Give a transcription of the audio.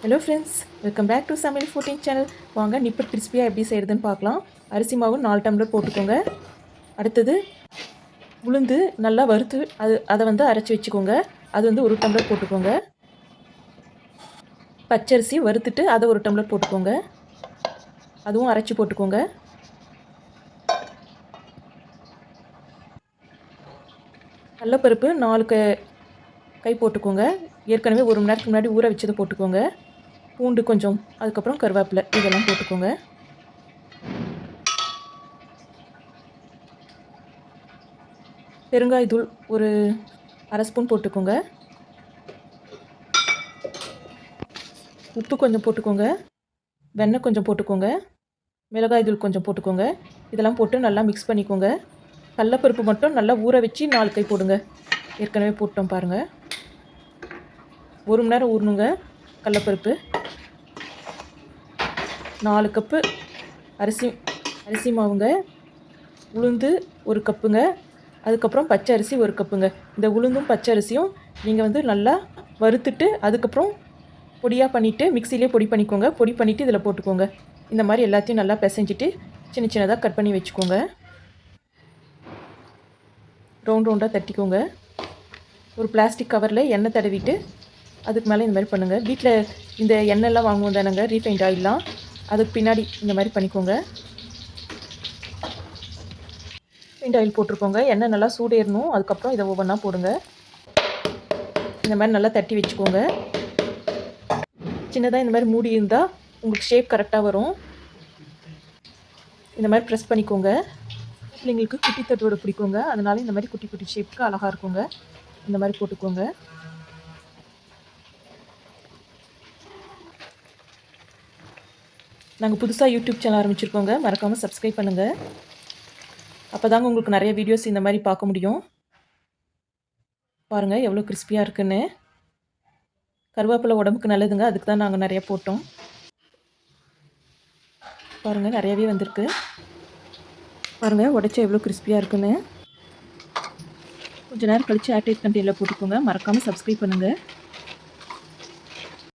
Hello friends, welcome back to சமையல் footing channel. வாங்க நிப்பட் கிறிஸ்பியாக எப்படி செய்கிறதுன்னு பார்க்கலாம். அரிசி மாவு 4 டம்ளர் போட்டுக்கோங்க. அடுத்தது உளுந்து நல்லா வறுத்து அதை அரைச்சி வச்சுக்கோங்க. அது 1 டம்ளர் போட்டுக்கோங்க. பச்சரிசி வறுத்துட்டு அதை 1 டம்ளர் போட்டுக்கோங்க. அதுவும் அரைச்சி போட்டுக்கோங்க. கடலப்பருப்பு 4 கை போட்டுக்கோங்க. ஏற்கனவே 1 மணி நேரத்துக்கு முன்னாடி ஊற வச்சதை போட்டுக்கோங்க. பூண்டு கொஞ்சம், அதுக்கப்புறம் கருவேப்பிலை, இதெல்லாம் போட்டுக்கோங்க. பெருங்காயத்தூள் ஒரு 1/2 ஸ்பூன் போட்டுக்கோங்க. உப்பு கொஞ்சம் போட்டுக்கோங்க. வெண்ணெய் கொஞ்சம் போட்டுக்கோங்க. மிளகாய் தூள் கொஞ்சம் போட்டுக்கோங்க. இதெல்லாம் போட்டு நல்லா மிக்ஸ் பண்ணிக்கோங்க. கடலப்பருப்பு மட்டும் நல்லா ஊற வச்சு 4 கை போடுங்க. ஏற்கனவே போட்டோம் பாருங்கள். 1 மணி நேரம் ஊறணுங்க கடலப்பருப்பு. 4 கப்பு அரிசி மாவுங்க. உளுந்து 1 கப்புங்க. அதுக்கப்புறம் பச்சை அரிசி 1 கப்புங்க. இந்த உளுந்தும் பச்சை அரிசியும் நீங்கள் நல்லா வறுத்துட்டு அதுக்கப்புறம் பொடியாக பண்ணிவிட்டு மிக்சிலே பொடி பண்ணிக்கோங்க. பொடி பண்ணிவிட்டு இதில் போட்டுக்கோங்க. இந்த மாதிரி எல்லாத்தையும் நல்லா பிசைஞ்சிட்டு சின்ன சின்னதாக கட் பண்ணி வச்சுக்கோங்க. ரவுண்டாக தட்டிக்கோங்க. ஒரு பிளாஸ்டிக் கவரில் எண்ணெய் தடவிட்டு அதுக்கு மேலே இந்த மாதிரி பண்ணுங்கள். வீட்டில் இந்த எண்ணெய்லாம் வாங்குவோம் தானேங்க, ரீஃபைண்ட் ஆயிலெலாம். அதுக்கு பின்னாடி இந்த மாதிரி பண்ணிக்கோங்க. ரீஃபைண்ட் ஆயில் போட்டிருக்கோங்க. எண்ணெய் நல்லா சூடேறணும். அதுக்கப்புறம் இதை ஒவ்வொன்றா போடுங்க. இந்த மாதிரி நல்லா தட்டி வச்சுக்கோங்க. சின்னதாக இந்த மாதிரி மூடி இருந்தால் உங்களுக்கு ஷேப் கரெக்டாக வரும். இந்த மாதிரி ப்ரெஸ் பண்ணிக்கோங்க. பிள்ளைங்களுக்கு குட்டி தட்டோட பிடிக்குங்க, அதனால இந்த மாதிரி குட்டி குட்டி ஷேப்புக்கு அழகாக இருக்குங்க. இந்த மாதிரி போட்டுக்கோங்க. நாங்கள் புதுசாக யூடியூப் சேனல் ஆரம்பிச்சிருக்கோங்க. மறக்காமல் சப்ஸ்கிரைப் பண்ணுங்கள். அப்போ தாங்க உங்களுக்கு நிறைய வீடியோஸ் இந்த மாதிரி பார்க்க முடியும். பாருங்கள் எவ்வளோ கிறிஸ்பியாக இருக்குன்னு. கருவேப்பிலை உடம்புக்கு நல்லதுங்க, அதுக்கு தான் நாங்கள் நிறைய போட்டோம். பாருங்கள் நிறையவே வந்திருக்கு. பாருங்கள் உடைச்சா எவ்வளோ கிறிஸ்பியாக இருக்குன்னு. கொஞ்சம் நேரம் கழித்து ஏர்டைட் கண்டெய்னரில் போட்டுக்கோங்க. மறக்காமல் சப்ஸ்கிரைப் பண்ணுங்கள்.